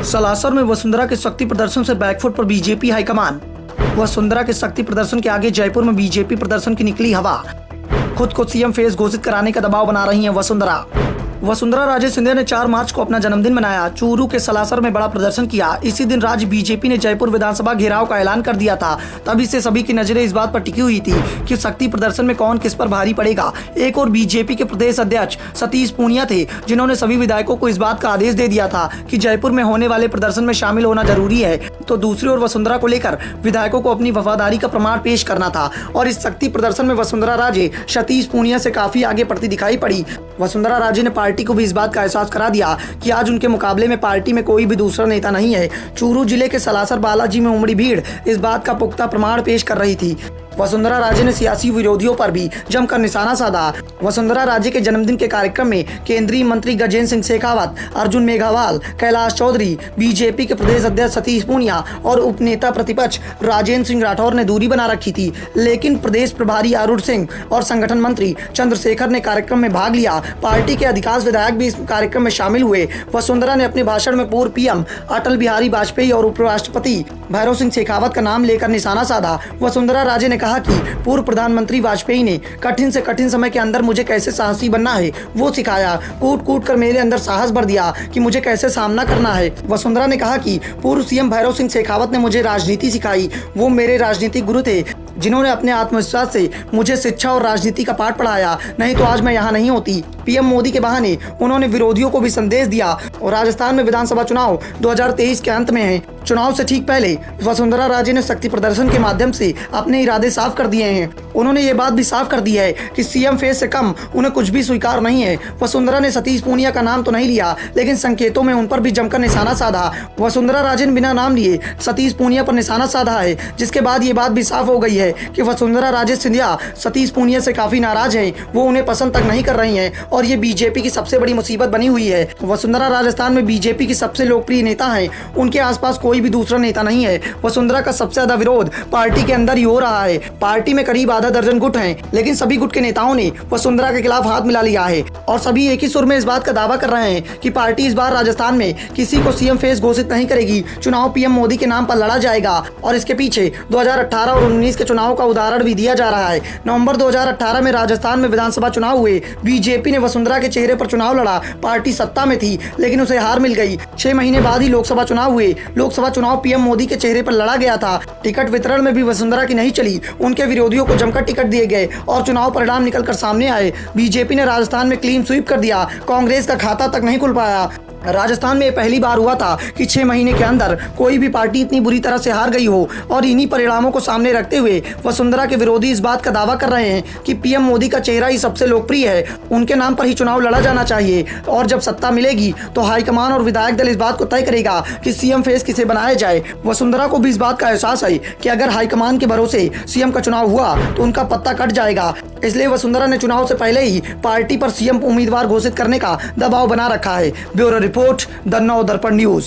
सलासर में वसुंधरा के शक्ति प्रदर्शन से बैकफुट पर बीजेपी हाईकमान। वसुंधरा के शक्ति प्रदर्शन के आगे जयपुर में बीजेपी प्रदर्शन की निकली हवा। खुद को सीएम फेस घोषित कराने का दबाव बना रही हैं वसुंधरा राजे सिंधिया ने 4 मार्च को अपना जन्मदिन मनाया। चूरू के सलासर में बड़ा प्रदर्शन किया। इसी दिन राज्य बीजेपी ने जयपुर विधानसभा घेराव का ऐलान कर दिया था। तभी से सभी की नजरें इस बात पर टिकी हुई थी कि शक्ति प्रदर्शन में कौन किस पर भारी पड़ेगा। एक और बीजेपी के प्रदेश अध्यक्ष सतीश पूनिया थे, जिन्होंने सभी विधायकों को इस बात का आदेश दे दिया था कि जयपुर में होने वाले प्रदर्शन में शामिल होना जरूरी है। तो दूसरी ओर वसुंधरा को लेकर विधायकों को अपनी वफादारी का प्रमाण पेश करना था और इस शक्ति प्रदर्शन में वसुंधरा राजे सतीश पूनिया से काफी आगे बढ़ती दिखाई पड़ी। वसुंधरा राजे ने पार्टी को भी इस बात का एहसास करा दिया कि आज उनके मुकाबले में पार्टी में कोई भी दूसरा नेता नहीं है। चूरू जिले के सलासर बालाजी में उमड़ी भीड़ इस बात का पुख्ता प्रमाण पेश कर रही थी। वसुंधरा राजे ने सियासी विरोधियों पर भी जमकर निशाना साधा। वसुंधरा राजे के जन्मदिन के कार्यक्रम में केंद्रीय मंत्री गजेंद्र सिंह शेखावत, अर्जुन मेघवाल, कैलाश चौधरी, बीजेपी के प्रदेश अध्यक्ष सतीश पूनिया और उपनेता प्रतिपक्ष राजेंद्र सिंह राठौर ने दूरी बना रखी थी। लेकिन प्रदेश प्रभारी अरुण सिंह और संगठन मंत्री चंद्रशेखर ने कार्यक्रम में भाग लिया। पार्टी के अधिकांश विधायक भी इस कार्यक्रम में शामिल हुए। वसुंधरा ने अपने भाषण में पूर्व पीएम अटल बिहारी वाजपेयी और उपराष्ट्रपति भैरव सिंह शेखावत का नाम लेकर निशाना साधा। वसुंधरा राजे ने कहा कि पूर्व प्रधानमंत्री वाजपेयी ने कठिन से कठिन समय के अंदर मुझे कैसे साहसी बनना है वो सिखाया। कूट कूट कर मेरे अंदर साहस भर दिया कि मुझे कैसे सामना करना है। वसुंधरा ने कहा कि पूर्व सीएम भैरव सिंह शेखावत ने मुझे राजनीति सिखाई। वो मेरे राजनीतिक गुरु थे, जिन्होंने अपने आत्मविश्वास से मुझे शिक्षा और राजनीति का पाठ पढ़ाया। नहीं तो आज मैं यहाँ नहीं होती। पीएम मोदी के बहाने उन्होंने विरोधियों को भी संदेश दिया। और राजस्थान में विधानसभा चुनाव 2023 के अंत में है। चुनाव से ठीक पहले वसुंधरा राजे ने शक्ति प्रदर्शन के माध्यम से अपने इरादे साफ कर दिए हैं। उन्होंने ये बात भी साफ कर दी है कि सीएम फेस से कम उन्हें कुछ भी स्वीकार नहीं है। वसुंधरा ने सतीश पूनिया का नाम तो नहीं लिया, लेकिन संकेतों में उन पर भी जमकर निशाना साधा। वसुंधरा राजे ने बिना नाम लिए सतीश पूनिया पर निशाना साधा है, जिसके बाद ये बात भी साफ हो गई है कि वसुंधरा राजे सिंधिया सतीश पूनिया से काफी नाराज है। वो उन्हें पसंद तक नहीं कर रही है और ये बीजेपी की सबसे बड़ी मुसीबत बनी हुई है। वसुंधरा राजस्थान में बीजेपी की सबसे लोकप्रिय नेता है। उनके आसपास कोई भी दूसरा नेता नहीं है। वसुंधरा का सबसे ज्यादा विरोध पार्टी के अंदर ही हो रहा है। पार्टी में करीब आधा दर्जन गुट हैं, लेकिन सभी गुट के नेताओं ने वसुंधरा के खिलाफ हाथ मिला लिया है और सभी एक ही सुर में इस बात का दावा कर रहे हैं कि पार्टी इस बार राजस्थान में किसी को सीएम फेस घोषित नहीं करेगी। चुनाव पीएम मोदी के नाम पर लड़ा जाएगा और इसके पीछे 2018 और 19 के चुनाव का उदाहरण भी दिया जा रहा है। नवंबर 2018 में राजस्थान में विधानसभा चुनाव हुए। बीजेपी ने वसुंधरा के चेहरे पर चुनाव लड़ा। पार्टी सत्ता में थी, लेकिन उसे हार मिल गई। 6 महीने बाद ही लोकसभा चुनाव हुए। लोकसभा चुनाव पीएम मोदी के चेहरे पर लड़ा गया था। टिकट वितरण में भी वसुंधरा की नहीं चली। उनके विरोधियों को जमकर टिकट दिए गए और चुनाव परिणाम निकलकर सामने आए। बीजेपी ने राजस्थान में क्लीन स्वीप कर दिया। कांग्रेस का खाता तक नहीं खुल पाया। राजस्थान में पहली बार हुआ था कि 6 महीने के अंदर कोई भी पार्टी इतनी बुरी तरह से हार गई हो। और इन्हीं परिणामों को सामने रखते हुए वसुंधरा के विरोधी इस बात का दावा कर रहे हैं कि पीएम मोदी का चेहरा ही सबसे लोकप्रिय है, उनके नाम पर ही चुनाव लड़ा जाना चाहिए। और जब सत्ता मिलेगी तो हाईकमान और विधायक दल इस बात को तय करेगा कि सीएम फेस किसे बनाया जाए। वसुंधरा को भी इस बात का एहसास है कि अगर हाईकमान के भरोसे सीएम का चुनाव हुआ तो उनका पत्ता कट जाएगा। इसलिए वसुंधरा ने चुनाव से पहले ही पार्टी पर सीएम उम्मीदवार घोषित करने का दबाव बना रखा है। ब्यूरो रिपोर्ट, द नव दर्पण न्यूज।